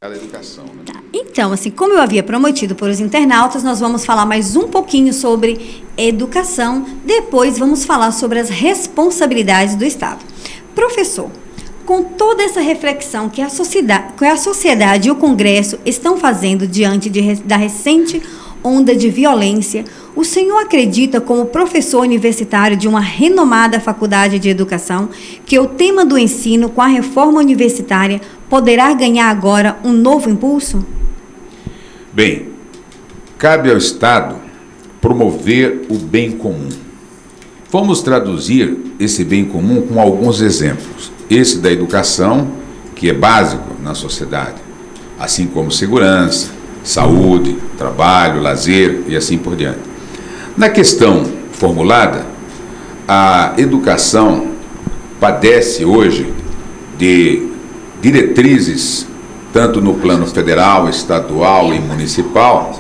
Educação, né? Tá. Então, assim, como eu havia prometido para os internautas, nós vamos falar mais um pouquinho sobre educação, depois vamos falar sobre as responsabilidades do Estado. Professor, com toda essa reflexão que a sociedade e o Congresso estão fazendo diante da recente onda de violência, o senhor acredita, como professor universitário de uma renomada faculdade de educação, que o tema do ensino com a reforma universitária poderá ganhar agora um novo impulso? Bem, cabe ao Estado promover o bem comum. Vamos traduzir esse bem comum com alguns exemplos. Esse da educação, que é básico na sociedade, assim como segurança, saúde, trabalho, lazer e assim por diante. Na questão formulada, a educação padece hoje de diretrizes, tanto no plano federal, estadual e municipal,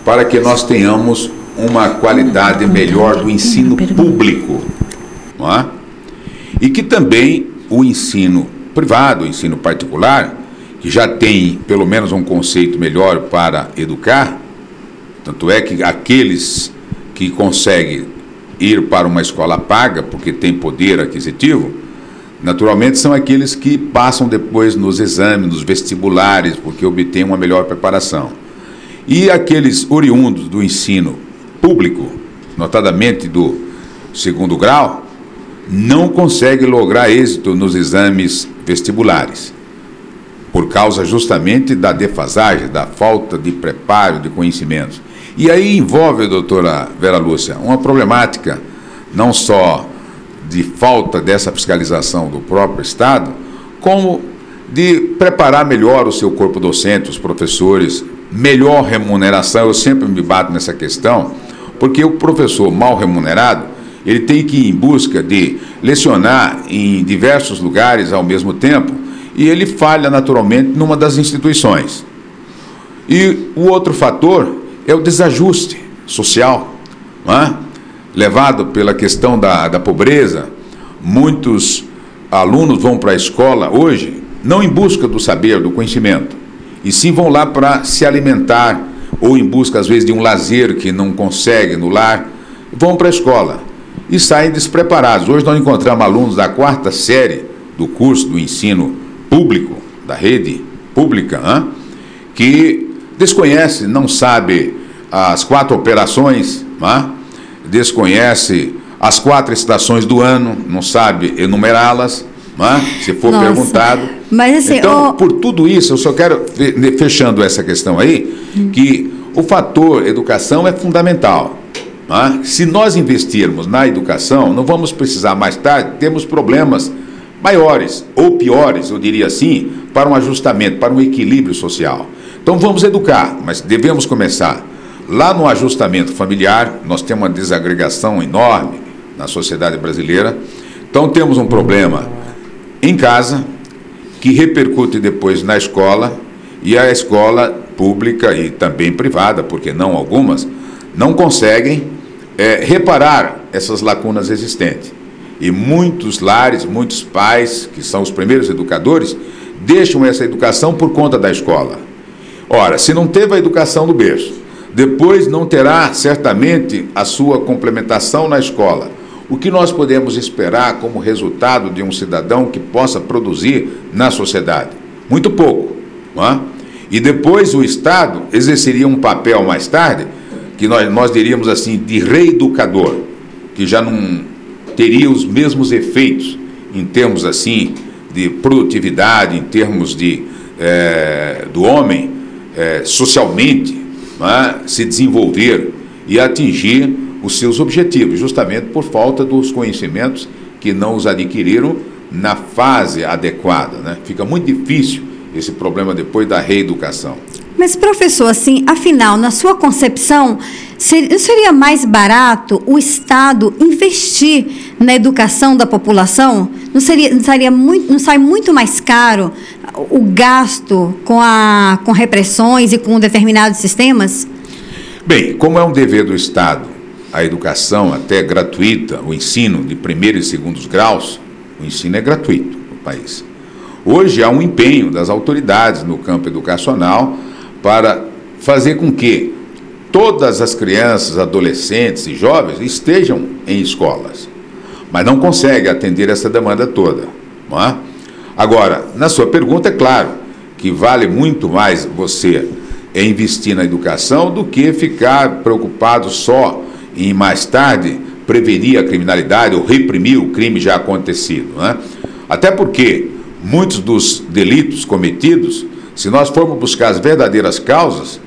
para que nós tenhamos uma qualidade melhor do ensino público, não é? E que também o ensino privado, o ensino particular, que já tem pelo menos um conceito melhor para educar, tanto é que aqueles que conseguem ir para uma escola paga, porque tem poder aquisitivo, naturalmente são aqueles que passam depois nos exames, nos vestibulares, porque obtêm uma melhor preparação. E aqueles oriundos do ensino público, notadamente do segundo grau, não conseguem lograr êxito nos exames vestibulares, por causa justamente da defasagem, da falta de preparo, de conhecimentos. E aí envolve, doutora Vera Lúcia, uma problemática não só de falta dessa fiscalização do próprio Estado, como de preparar melhor o seu corpo docente, os professores, melhor remuneração. Eu sempre me bato nessa questão, porque o professor mal remunerado, ele tem que ir em busca de lecionar em diversos lugares ao mesmo tempo, e ele falha naturalmente numa das instituições. E o outro fator é o desajuste social, não é? Levado pela questão da pobreza. Muitos alunos vão para a escola hoje não em busca do saber, do conhecimento, e sim vão lá para se alimentar, ou em busca às vezes de um lazer que não conseguem no lar, vão para a escola e saem despreparados. Hoje nós encontramos alunos da 4ª série do curso do ensino público, da rede pública, que desconhece, não sabe as 4 operações, desconhece as 4 estações do ano, não sabe enumerá-las, se for perguntado. Mas, assim, então, por tudo isso, eu só quero, fechando essa questão aí, que o fator educação é fundamental. Se nós investirmos na educação, não vamos precisar mais tarde, temos problemas maiores ou piores, eu diria assim, para um ajustamento, para um equilíbrio social. Então vamos educar, mas devemos começar lá no ajustamento familiar. Nós temos uma desagregação enorme na sociedade brasileira. Então temos um problema em casa, que repercute depois na escola, e a escola pública e também privada, porque não algumas, não conseguem reparar essas lacunas existentes. E muitos lares, muitos pais, que são os primeiros educadores, deixam essa educação por conta da escola. Ora, se não teve a educação do berço, depois não terá certamente a sua complementação na escola. O que nós podemos esperar como resultado de um cidadão que possa produzir na sociedade? Muito pouco, não é? E depois o Estado exerceria um papel mais tarde, que nós diríamos assim, de reeducador, que já não teria os mesmos efeitos em termos assim de produtividade, em termos de do homem socialmente, se desenvolver e atingir os seus objetivos, justamente por falta dos conhecimentos que não os adquiriram na fase adequada, Fica muito difícil esse problema depois da reeducação. Mas, professor, assim, afinal, na sua concepção, não seria mais barato o Estado investir na educação da população? Não sai muito mais caro o gasto com repressões e com determinados sistemas? Bem, como é um dever do Estado a educação até gratuita, o ensino de primeiro e segundos graus, o ensino é gratuito no país. Hoje há um empenho das autoridades no campo educacional para fazer com que todas as crianças, adolescentes e jovens estejam em escolas, mas não consegue atender essa demanda toda, não é? Agora, na sua pergunta, é claro que vale muito mais você investir na educação do que ficar preocupado só em mais tarde prevenir a criminalidade ou reprimir o crime já acontecido, né? Até porque muitos dos delitos cometidos, se nós formos buscar as verdadeiras causas,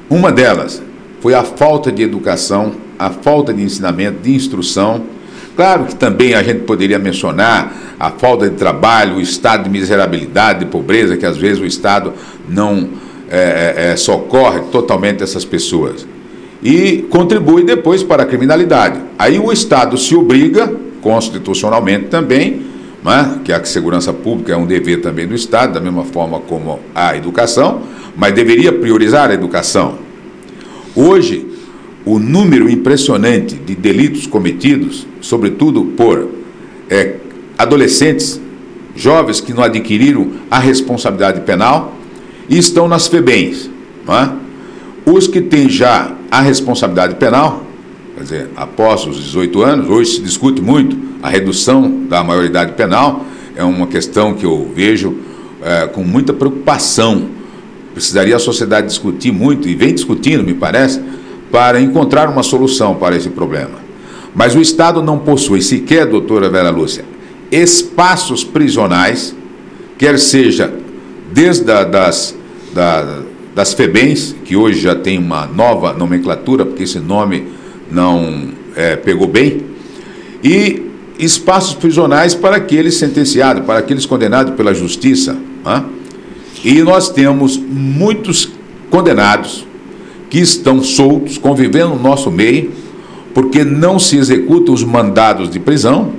uma delas foi a falta de educação, a falta de ensinamento, de instrução. Claro que também a gente poderia mencionar a falta de trabalho, o estado de miserabilidade, de pobreza, que às vezes o Estado não socorre totalmente essas pessoas. E contribui depois para a criminalidade. Aí o Estado se obriga, constitucionalmente também, né, que a segurança pública é um dever também do Estado, da mesma forma como a educação, mas deveria priorizar a educação. Hoje, o número impressionante de delitos cometidos, sobretudo por adolescentes, jovens que não adquiriram a responsabilidade penal e estão nas FEBEMs, não é? Os que têm já a responsabilidade penal, quer dizer, após os 18 anos, hoje se discute muito a redução da maioridade penal, é uma questão que eu vejo com muita preocupação. Precisaria a sociedade discutir muito, e vem discutindo, me parece, para encontrar uma solução para esse problema. Mas o Estado não possui sequer, doutora Vera Lúcia, espaços prisionais, quer seja desde das FEBEMs, que hoje já tem uma nova nomenclatura, porque esse nome não pegou bem, e espaços prisionais para aqueles sentenciados, para aqueles condenados pela justiça, né? E nós temos muitos condenados que estão soltos, convivendo no nosso meio, porque não se executam os mandados de prisão,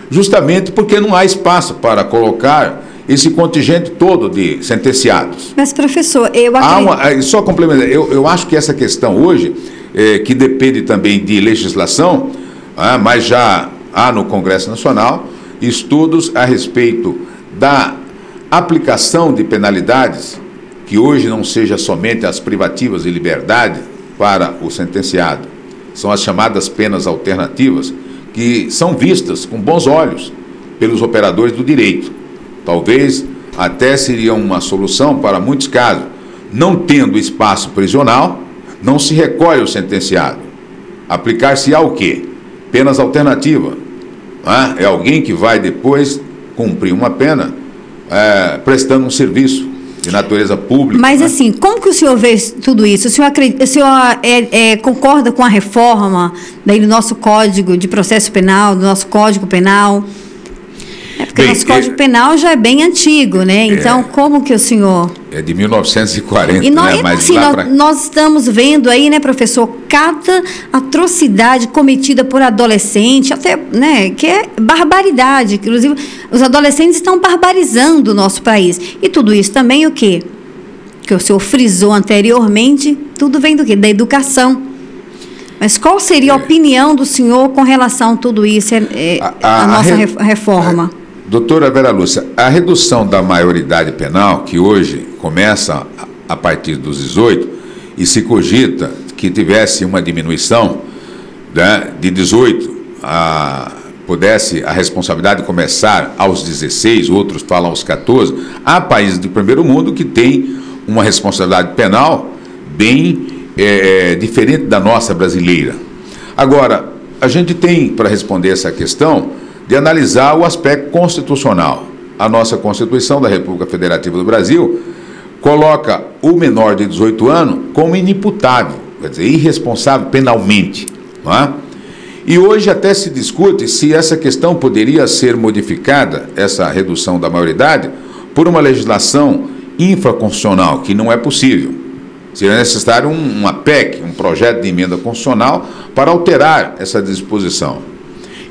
justamente porque não há espaço para colocar esse contingente todo de sentenciados. Mas, professor, eu acredito... Só complementar, eu acho que essa questão hoje, que depende também de legislação, mas já há no Congresso Nacional estudos a respeito da aplicação de penalidades, que hoje não seja somente as privativas de liberdade para o sentenciado, são as chamadas penas alternativas, que são vistas com bons olhos pelos operadores do direito. Talvez até seria uma solução para muitos casos. Não tendo espaço prisional, não se recolhe o sentenciado. Aplicar-se-á o quê? Penas alternativas. É alguém que vai depois cumprir uma pena prestando um serviço de natureza pública. Mas assim, como que o senhor vê tudo isso? O senhor concorda com a reforma do nosso Código de Processo Penal, do nosso Código Penal? Porque o nosso Código Penal já é bem antigo, né? Então, como que o senhor... É de 1940, e nós, né? Mas assim, nós estamos vendo aí, né, professor, cada atrocidade cometida por adolescente, até, né, que é barbaridade. Inclusive, os adolescentes estão barbarizando o nosso país. E tudo isso também o quê? Que o senhor frisou anteriormente, tudo vem do quê? Da educação. Mas qual seria a opinião do senhor com relação a tudo isso, a nossa reforma? Doutora Vera Lúcia, a redução da maioridade penal, que hoje começa a partir dos 18, e se cogita que tivesse uma diminuição, né, de 18, pudesse a responsabilidade começar aos 16, outros falam aos 14, há países do primeiro mundo que têm uma responsabilidade penal bem diferente da nossa brasileira. Agora, a gente tem, para responder essa questão, de analisar o aspecto constitucional. A nossa Constituição da República Federativa do Brasil coloca o menor de 18 anos como inimputável, quer dizer, irresponsável penalmente, não é? E hoje até se discute se essa questão poderia ser modificada, essa redução da maioridade, por uma legislação infraconstitucional, que não é possível. Seria necessário uma PEC, um projeto de emenda constitucional, para alterar essa disposição.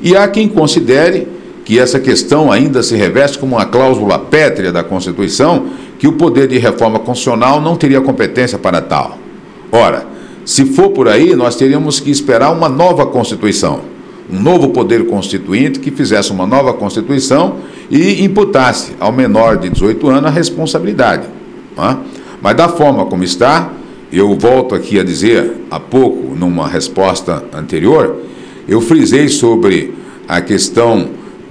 E há quem considere que essa questão ainda se reveste como uma cláusula pétrea da Constituição, que o poder de reforma constitucional não teria competência para tal. Ora, Se for por aí, nós teríamos que esperar uma nova Constituição, um novo poder constituinte que fizesse uma nova Constituição e imputasse ao menor de 18 anos a responsabilidade. Tá? Mas da forma como está, eu volto aqui a dizer, há pouco, numa resposta anterior, eu frisei sobre a questão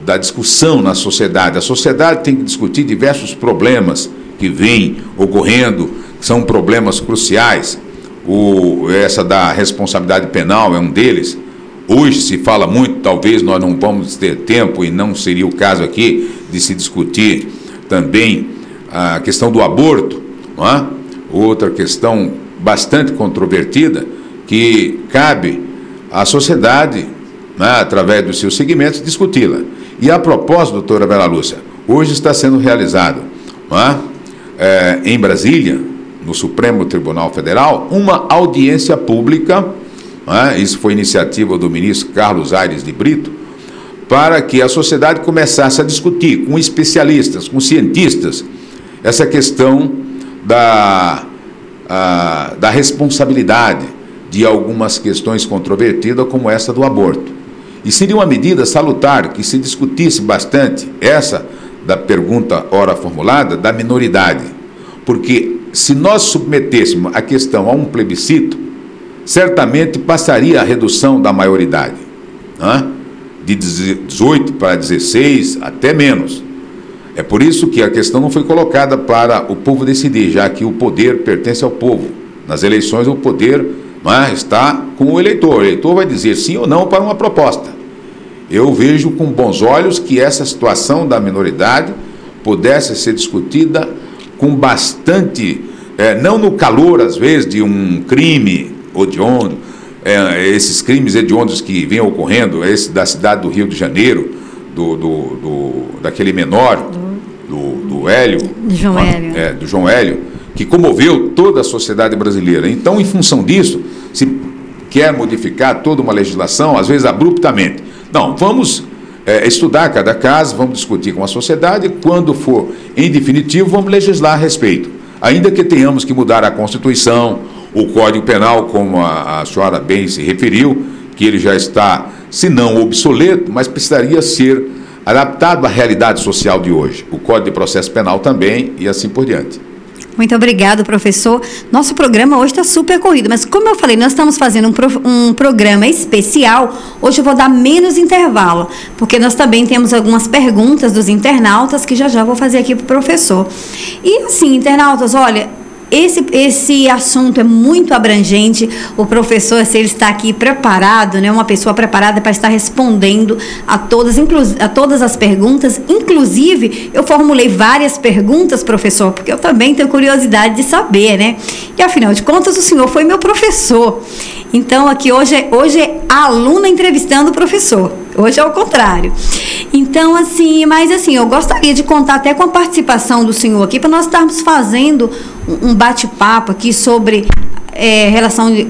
da discussão na sociedade. A sociedade tem que discutir diversos problemas que vêm ocorrendo, que são problemas cruciais. Essa da responsabilidade penal é um deles. Hoje se fala muito, talvez nós não vamos ter tempo, e não seria o caso aqui, de se discutir também a questão do aborto, não é? Outra questão bastante controvertida, que cabe à sociedade, né, através dos seus segmentos, discuti-la. E a propósito, doutora Bela Lúcia, hoje está sendo realizado, não é, em Brasília, no Supremo Tribunal Federal, uma audiência pública, isso foi iniciativa do ministro Carlos Aires de Brito, para que a sociedade começasse a discutir com especialistas, com cientistas, essa questão da responsabilidade de algumas questões controvertidas, como essa do aborto. E seria uma medida salutar que se discutisse bastante essa da pergunta ora formulada da minoridade, porque se nós submetêssemos a questão a um plebiscito, certamente passaria a redução da maioridade, né? De 18 para 16, até menos. É por isso que a questão não foi colocada para o povo decidir, já que o poder pertence ao povo. Nas eleições, o poder, né, está com o eleitor. O eleitor vai dizer sim ou não para uma proposta. Eu vejo com bons olhos que essa situação da minoridade pudesse ser discutida com bastante, não no calor, às vezes, de um crime hediondo, esses crimes hediondos que vêm ocorrendo, esse da cidade do Rio de Janeiro, daquele menor, do Hélio, João Hélio. Do João Hélio, que comoveu toda a sociedade brasileira. Então, em função disso, se quer modificar toda uma legislação, às vezes abruptamente. Não, vamos estudar cada caso, vamos discutir com a sociedade, quando for em definitivo, vamos legislar a respeito. Ainda que tenhamos que mudar a Constituição, o Código Penal, como a senhora bem se referiu, que ele já está, se não obsoleto, mas precisaria ser adaptado à realidade social de hoje. O Código de Processo Penal também, e assim por diante. Muito obrigado, professor. Nosso programa hoje está super corrido, mas como eu falei, nós estamos fazendo um programa especial. Hoje eu vou dar menos intervalo, porque nós também temos algumas perguntas dos internautas que já vou fazer aqui para o professor. E assim, internautas, olha, esse assunto é muito abrangente. O professor, se ele está aqui preparado, né, uma pessoa preparada para estar respondendo a todas as perguntas. Inclusive, eu formulei várias perguntas, professor, porque eu também tenho curiosidade de saber, né? E afinal de contas, o senhor foi meu professor. Então, aqui hoje é a aluna entrevistando o professor. Hoje é o contrário. Então, assim, mas assim, eu gostaria de contar até com a participação do senhor aqui, para nós estarmos fazendo um bate-papo aqui sobre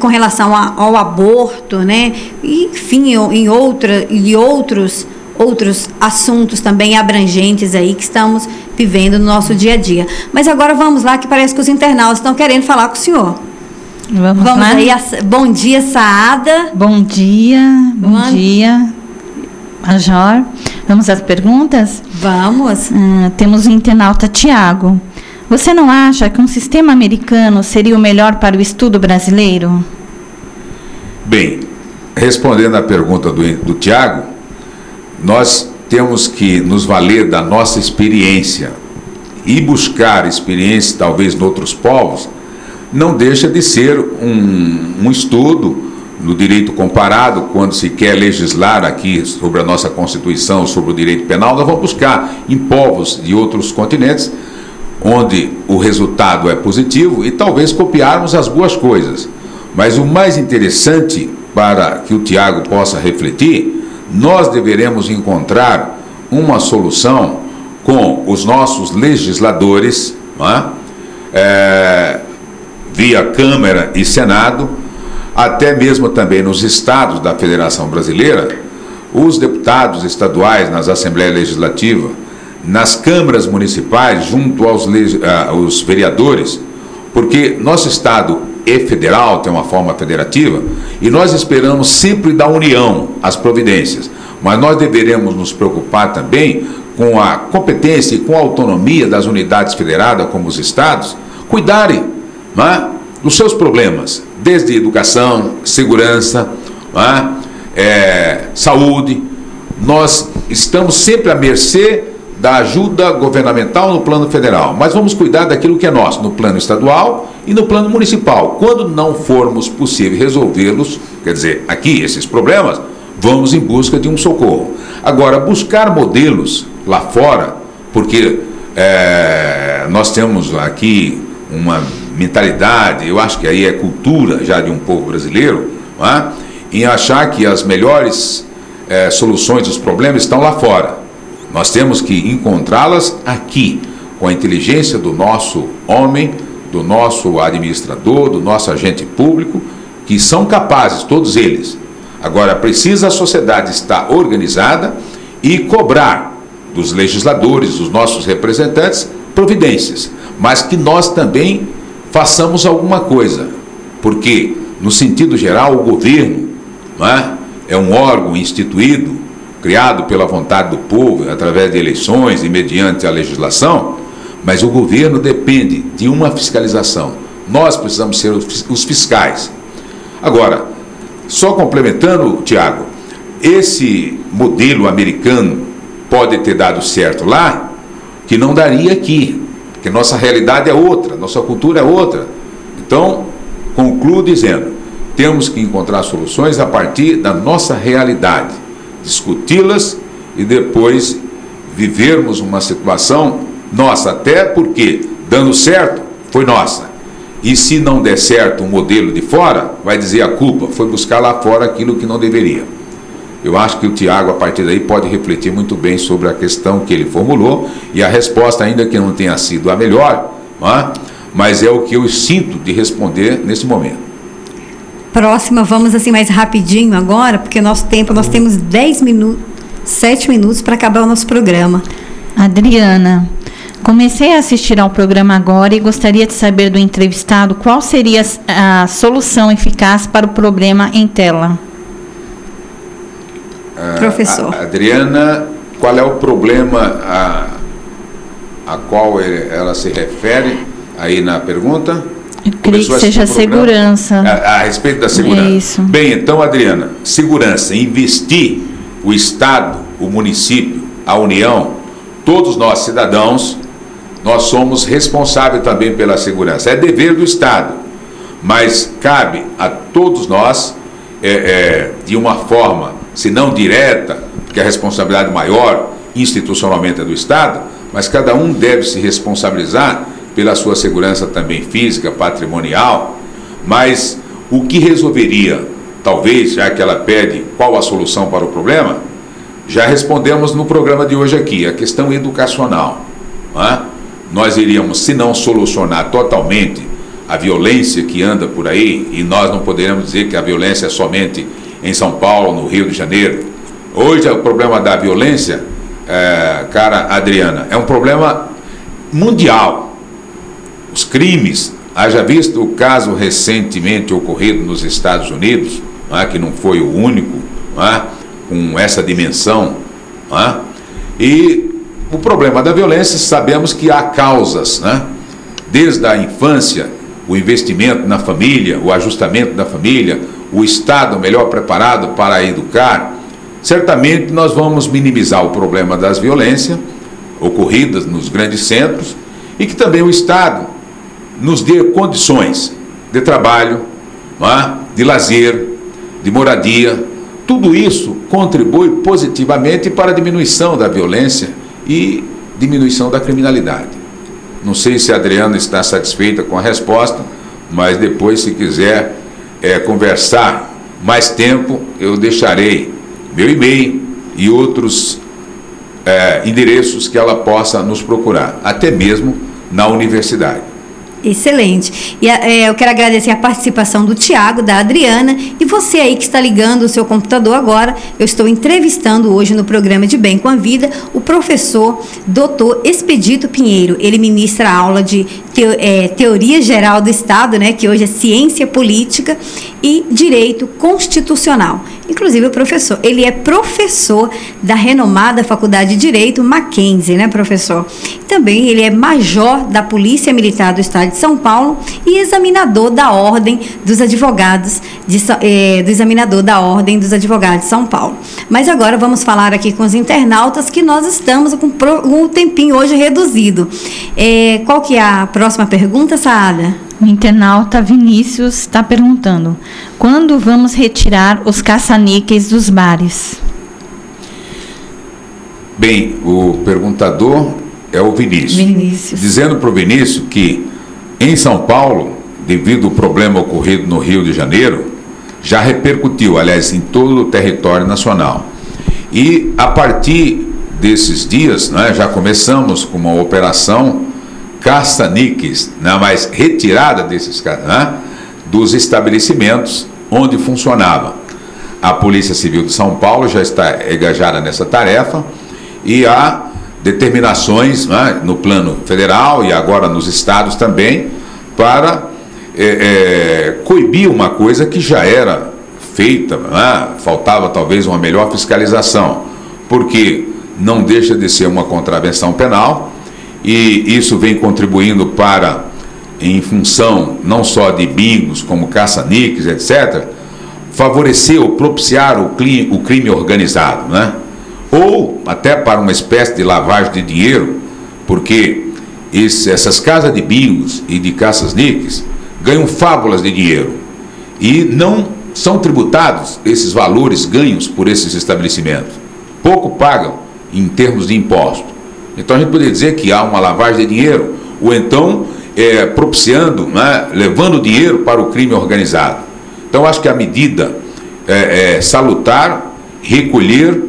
com relação ao aborto, né? E, enfim, em outros assuntos também abrangentes aí que estamos vivendo no nosso dia a dia. Mas agora vamos lá, que parece que os internautas estão querendo falar com o senhor. Vamos lá? Aí, bom dia, Saada. Bom dia. Major. Vamos às perguntas? Vamos. Temos o internauta Tiago. Você não acha que um sistema americano seria o melhor para o estudo brasileiro? Bem, respondendo à pergunta do Tiago, nós temos que nos valer da nossa experiência e buscar experiência, talvez, em outros povos. Não deixa de ser um estudo no direito comparado. Quando se quer legislar aqui sobre a nossa Constituição, sobre o direito penal, nós vamos buscar em povos de outros continentes, onde o resultado é positivo, e talvez copiarmos as boas coisas. Mas o mais interessante, para que o Tiago possa refletir, nós deveremos encontrar uma solução com os nossos legisladores, não é? Via Câmara e Senado, até mesmo também nos estados da Federação Brasileira, os deputados estaduais nas Assembleias Legislativas, nas câmaras municipais, junto aos vereadores, porque nosso estado é federal, tem uma forma federativa, e nós esperamos sempre da União as providências, mas nós deveremos nos preocupar também com a competência e com a autonomia das unidades federadas, como os estados, cuidarem, né, dos seus problemas, desde educação, segurança, né, saúde. Nós estamos sempre à mercê da ajuda governamental no plano federal, mas vamos cuidar daquilo que é nosso, no plano estadual e no plano municipal. Quando não formos possível resolvê-los, quer dizer, aqui, esses problemas, vamos em busca de um socorro. Agora, buscar modelos lá fora, porque nós temos aqui uma mentalidade, eu acho que aí é cultura já de um povo brasileiro, não é? Em achar que as melhores soluções dos problemas estão lá fora. Nós temos que encontrá-las aqui, com a inteligência do nosso homem, do nosso administrador, do nosso agente público, que são capazes, todos eles. Agora, precisa a sociedade estar organizada e cobrar dos legisladores, dos nossos representantes, providências, mas que nós também façamos alguma coisa, porque, no sentido geral, o governo, não é um órgão instituído, criado pela vontade do povo, através de eleições e mediante a legislação, mas o governo depende de uma fiscalização. Nós precisamos ser os fiscais. Agora, só complementando, Tiago, esse modelo americano pode ter dado certo lá, que não daria aqui, porque nossa realidade é outra, nossa cultura é outra. Então, concluo dizendo, temos que encontrar soluções a partir da nossa realidade, discuti-las e depois vivermos uma situação nossa, até porque, dando certo, foi nossa. E se não der certo um modelo de fora, vai dizer a culpa, foi buscar lá fora aquilo que não deveria. Eu acho que o Tiago, a partir daí, pode refletir muito bem sobre a questão que ele formulou, e a resposta, ainda que não tenha sido a melhor, mas é o que eu sinto de responder nesse momento. Próxima, vamos assim mais rapidinho agora, porque nosso tempo, nós temos 10 minutos, 7 minutos para acabar o nosso programa. Adriana, comecei a assistir ao programa agora e gostaria de saber do entrevistado qual seria a solução eficaz para o problema em tela. Professor. Adriana, qual é o problema a qual ela se refere aí na pergunta? Eu creio que seja segurança. A respeito da segurança. Isso. Bem, então, Adriana, segurança, investir o Estado, o município, a União, todos nós cidadãos, nós somos responsáveis também pela segurança. É dever do Estado, mas cabe a todos nós, de uma forma, se não direta, porque a responsabilidade maior institucionalmente é do Estado, mas cada um deve se responsabilizar pela sua segurança também física, patrimonial. Mas o que resolveria, talvez, já que ela pede qual a solução para o problema, já respondemos no programa de hoje aqui, a questão educacional. Nós iríamos, se não solucionar totalmente a violência que anda por aí, e nós não poderemos dizer que a violência é somente em São Paulo, no Rio de Janeiro. Hoje o problema da violência, cara Adriana, é um problema mundial. Os crimes, haja visto o caso recentemente ocorrido nos Estados Unidos, que não foi o único, com essa dimensão, e o problema da violência, sabemos que há causas, desde a infância, o investimento na família, o ajustamento da família, o Estado melhor preparado para educar. Certamente nós vamos minimizar o problema das violências ocorridas nos grandes centros, e que também o Estado nos dê condições de trabalho, de lazer, de moradia. Tudo isso contribui positivamente para a diminuição da violência e diminuição da criminalidade. Não sei se a Adriana está satisfeita com a resposta, mas depois, se quiser conversar mais tempo, eu deixarei meu e-mail e outros endereços que ela possa nos procurar, até mesmo na universidade. Excelente. E eu quero agradecer a participação do Tiago, da Adriana, e você aí que está ligando o seu computador agora. Eu estou entrevistando hoje no programa de Bem com a Vida o professor Dr. Expedito Pinheiro. Ele ministra aula de Teoria Geral do Estado, né, que hoje é Ciência Política, e Direito Constitucional. Inclusive o professor, ele é professor da renomada Faculdade de Direito Mackenzie, né, professor? Também ele é major da Polícia Militar do Estado de São Paulo e examinador da Ordem dos Advogados de São Paulo. Mas agora vamos falar aqui com os internautas, que nós estamos com um tempinho hoje reduzido. Qual que é a próxima pergunta, Saada? O internauta Vinícius está perguntando: quando vamos retirar os caça-níqueis dos bares? Bem, o perguntador é o Vinícius. Dizendo para o Vinícius que em São Paulo, devido ao problema ocorrido no Rio de Janeiro, já repercutiu, aliás, em todo o território nacional. E a partir desses dias, né, já começamos com uma operação caça-níqueis, né, mas retirada desses dos estabelecimentos onde funcionava. A Polícia Civil de São Paulo já está engajada nessa tarefa e há determinações, né, no plano federal e agora nos estados também, para coibir uma coisa que já era feita, né? Faltava talvez uma melhor fiscalização, porque não deixa de ser uma contravenção penal, e isso vem contribuindo para, em função não só de bingos, como caça-níqueis, etc., favorecer ou propiciar o crime organizado, né? Ou até para uma espécie de lavagem de dinheiro, porque essas casas de bingos e de caça-níqueis ganham fábulas de dinheiro e não são tributados esses valores ganhos por esses estabelecimentos. Pouco pagam em termos de imposto. Então a gente poderia dizer que há uma lavagem de dinheiro, ou então propiciando, né, levando dinheiro para o crime organizado. Então acho que a medida é salutar, recolher.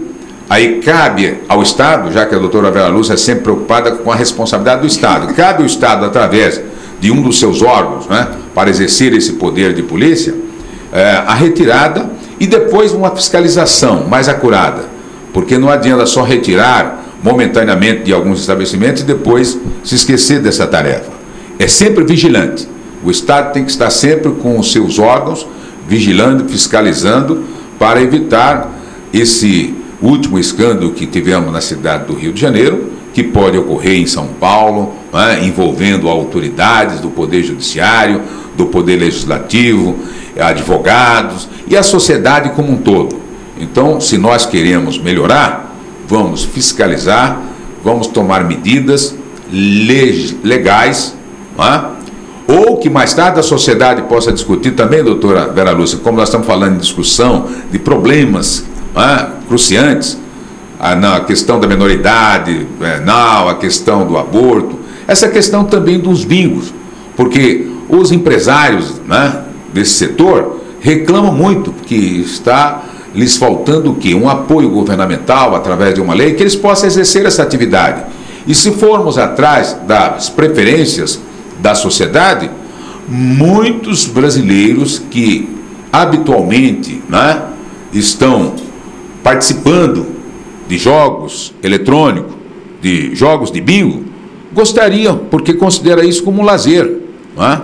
Aí cabe ao Estado, já que a doutora Vera Lúcia é sempre preocupada com a responsabilidade do Estado, cabe ao Estado, através de um dos seus órgãos, né, para exercer esse poder de polícia, a retirada e depois uma fiscalização mais acurada, porque não adianta só retirar momentaneamente de alguns estabelecimentos e depois se esquecer dessa tarefa. É sempre vigilante. O Estado tem que estar sempre com os seus órgãos vigilando, fiscalizando, para evitar esse último escândalo que tivemos na cidade do Rio de Janeiro, que pode ocorrer em São Paulo, né, envolvendo autoridades do Poder Judiciário, do Poder Legislativo, advogados e a sociedade como um todo. Então, se nós queremos melhorar, vamos fiscalizar, vamos tomar medidas legais, né, ou que mais tarde a sociedade possa discutir também, doutora Vera Lúcia, como nós estamos falando em discussão de problemas cruciantes, a questão da minoridade penal, a questão do aborto, essa questão também dos bingos, porque os empresários, né, desse setor reclamam muito que está lhes faltando o quê? Um apoio governamental através de uma lei que eles possam exercer essa atividade. E se formos atrás das preferências da sociedade, muitos brasileiros que habitualmente, né, estão participando de jogos eletrônicos, de jogos de bingo, gostariam, porque considera isso como um lazer, né?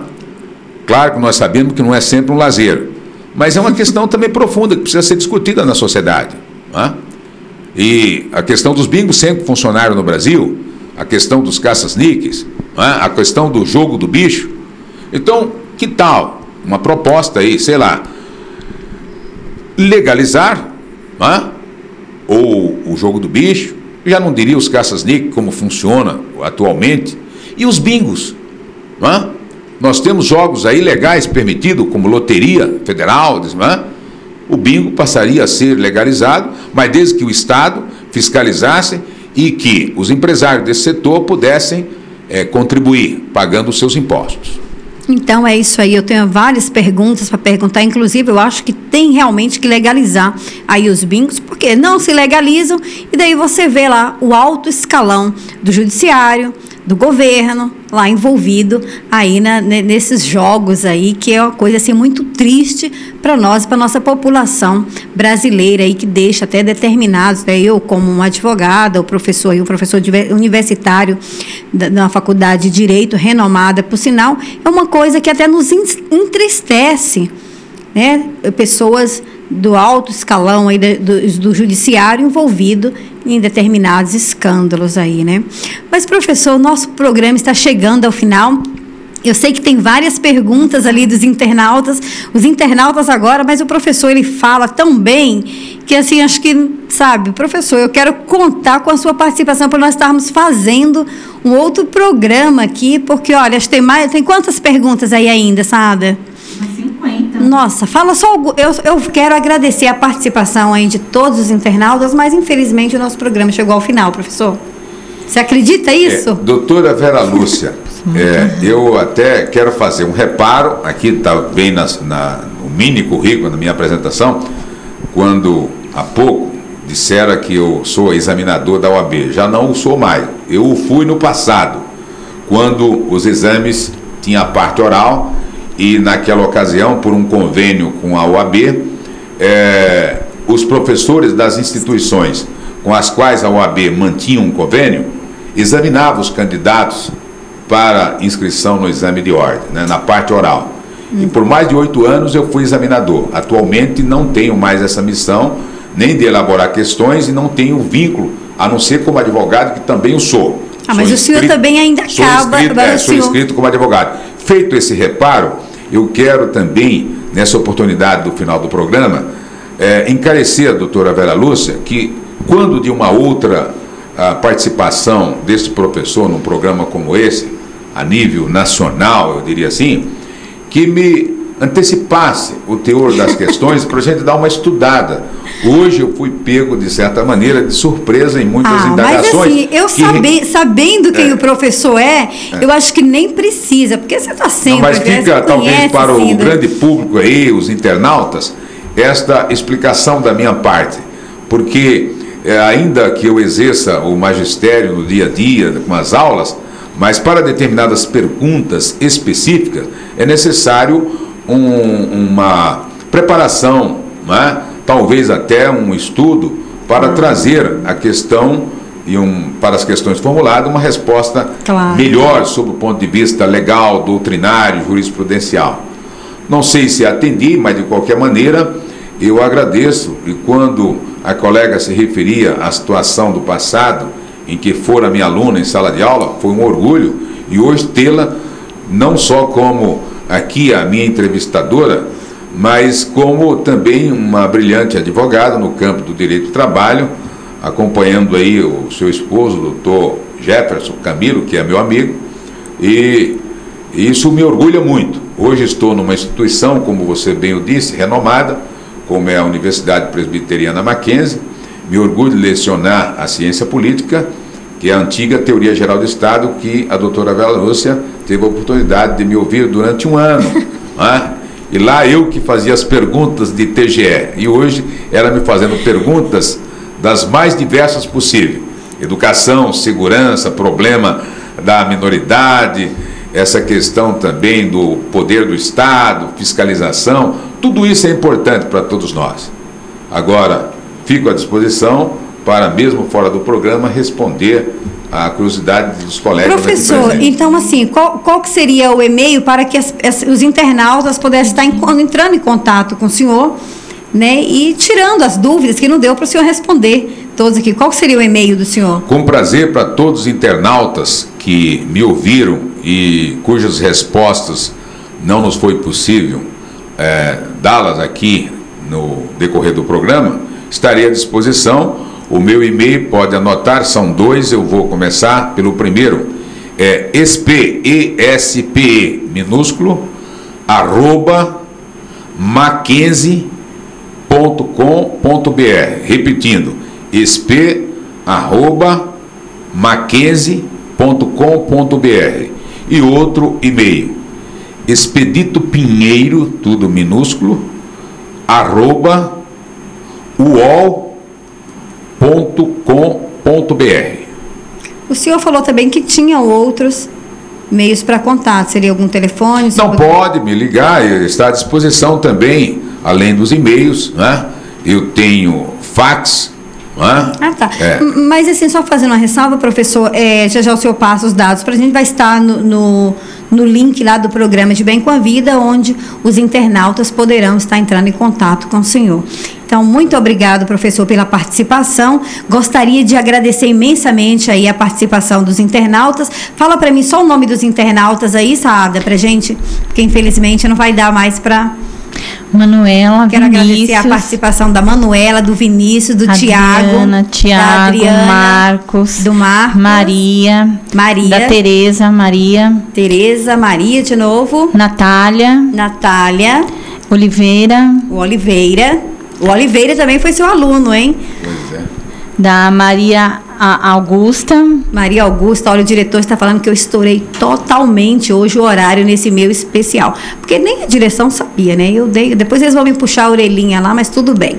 Claro que nós sabemos que não é sempre um lazer, mas é uma questão também profunda que precisa ser discutida na sociedade, né? E a questão dos bingos sempre funcionaram no Brasil, a questão dos caças-níqueis, né? A questão do jogo do bicho. Então, que tal uma proposta aí, sei lá, legalizar, né, ou o jogo do bicho, já não diria os caças-níqueis como funciona atualmente, e os bingos, né? Nós temos jogos aí legais permitidos, como loteria federal, né? O bingo passaria a ser legalizado, mas desde que o Estado fiscalizasse e que os empresários desse setor pudessem contribuir, pagando os seus impostos. Então é isso aí, eu tenho várias perguntas para perguntar, inclusive eu acho que tem realmente que legalizar aí os bingos, porque não se legalizam, e daí você vê lá o alto escalão do judiciário, do governo lá envolvido aí nesses jogos aí, que é uma coisa assim muito triste para nós, para nossa população brasileira aí, que deixa até determinados, né, eu como uma advogada, um professor universitário da faculdade de Direito, renomada por sinal, é uma coisa que até nos entristece, né? Pessoas do alto escalão aí do judiciário envolvido em determinados escândalos aí, né? Mas, professor, o nosso programa está chegando ao final. Eu sei que tem várias perguntas ali dos internautas, os internautas agora, mas o professor, ele fala tão bem que, assim, acho que, sabe, professor, eu quero contar com a sua participação para nós estarmos fazendo um outro programa aqui, porque, olha, acho que tem quantas perguntas aí ainda, Sada? 50. Nossa, fala só. Eu quero agradecer a participação aí de todos os internautas, mas infelizmente o nosso programa chegou ao final, professor. Você acredita isso? Doutora Vera Lúcia, eu até quero fazer um reparo, aqui está bem no mini currículo, na minha apresentação, quando há pouco disseram que eu sou examinador da OAB. Já não o sou mais. Eu o fui no passado, quando os exames tinham a parte oral. E naquela ocasião, por um convênio com a OAB, os professores das instituições com as quais a OAB mantinha um convênio, examinavam os candidatos para inscrição no exame de ordem, né, na parte oral. E por mais de 8 anos eu fui examinador. Atualmente não tenho mais essa missão, nem de elaborar questões, e não tenho vínculo, a não ser como advogado, que também o sou. Mas o senhor também ainda acaba... Sou inscrito como advogado. Feito esse reparo, eu quero também, nessa oportunidade do final do programa, encarecer a doutora Vera Lúcia que, quando de uma outra participação desse professor num programa como esse, a nível nacional, eu diria assim, que me antecipasse o teor das questões para a gente dar uma estudada. Hoje eu fui pego, de certa maneira, de surpresa em muitas indagações. Mas assim, sabendo quem o professor eu acho que nem precisa, porque você está sempre... Não, mas fica, talvez, para o grande público aí, os internautas, esta explicação da minha parte. Porque, ainda que eu exerça o magistério no dia a dia, com as aulas, mas para determinadas perguntas específicas, é necessário uma preparação, não é? Talvez até um estudo para trazer a questão para as questões formuladas uma resposta melhor sob o ponto de vista legal, doutrinário, jurisprudencial. Não sei se atendi, mas de qualquer maneira eu agradeço, e quando a colega se referia à situação do passado, em que fora minha aluna em sala de aula, foi um orgulho, e hoje tê-la não só como aqui a minha entrevistadora, mas como também uma brilhante advogada no campo do direito do trabalho, acompanhando aí o seu esposo, o doutor Jefferson Camilo, que é meu amigo, e isso me orgulha muito. Hoje estou numa instituição, como você bem o disse, renomada, como é a Universidade Presbiteriana Mackenzie. Me orgulho de lecionar a ciência política, que é a antiga Teoria Geral do Estado, que a doutora Vera Lúcia teve a oportunidade de me ouvir durante um ano, né? E lá eu que fazia as perguntas de TGE, e hoje ela me fazendo perguntas das mais diversas possíveis. Educação, segurança, problema da minoridade, essa questão também do poder do Estado, fiscalização, tudo isso é importante para todos nós. Agora, fico à disposição para, mesmo fora do programa, responder a curiosidade dos colegas. Professor, então assim, qual que seria o e-mail para que os internautas pudessem estar entrando em contato com o senhor, né, e tirando as dúvidas que não deu para o senhor responder todos aqui? Qual seria o e-mail do senhor? Com prazer para todos os internautas que me ouviram e cujas respostas não nos foi possível dá-las aqui no decorrer do programa, estarei à disposição. O meu e-mail, pode anotar, são 2, eu vou começar pelo primeiro, ESPE, minúsculo, @mackenzie.com.br. Repetindo, @mackenzie.com.br. E outro e-mail, Expedito Pinheiro, tudo minúsculo, @uol.com.br. O senhor falou também que tinha outros meios para contato. Seria algum telefone? Não, pode me ligar, está à disposição também, além dos e-mails, né? Eu tenho fax. Ah, tá. Mas assim, só fazendo uma ressalva, professor, já o senhor passa os dados para a gente, vai estar no link lá do programa de Bem com a Vida, onde os internautas poderão estar entrando em contato com o senhor. Então, muito obrigado, professor, pela participação. Gostaria de agradecer imensamente aí a participação dos internautas. Fala para mim só o nome dos internautas aí, Saada, pra gente, porque infelizmente não vai dar mais para... Manuela, quero Vinícius, agradecer a participação da Manuela, do Vinícius, do Tiago, Adriana, Marcos, do Marcos, Maria, da Tereza, Maria de novo, Natália, Oliveira. O Oliveira também foi seu aluno, hein? Pois é. Da Maria Augusta. Olha, o diretor está falando que eu estourei totalmente hoje o horário nesse meu especial. Porque nem a direção sabia, né? Depois eles vão me puxar a orelhinha lá, mas tudo bem.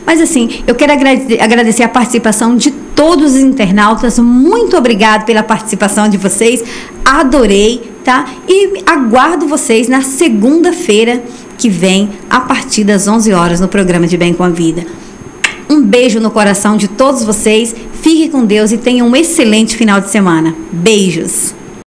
Mas assim, eu quero agradecer a participação de todos os internautas. Muito obrigado pela participação de vocês. Adorei, tá? E aguardo vocês na segunda-feira que vem, a partir das 11 horas, no programa de Bem com a Vida. Um beijo no coração de todos vocês. Fique com Deus e tenha um excelente final de semana. Beijos.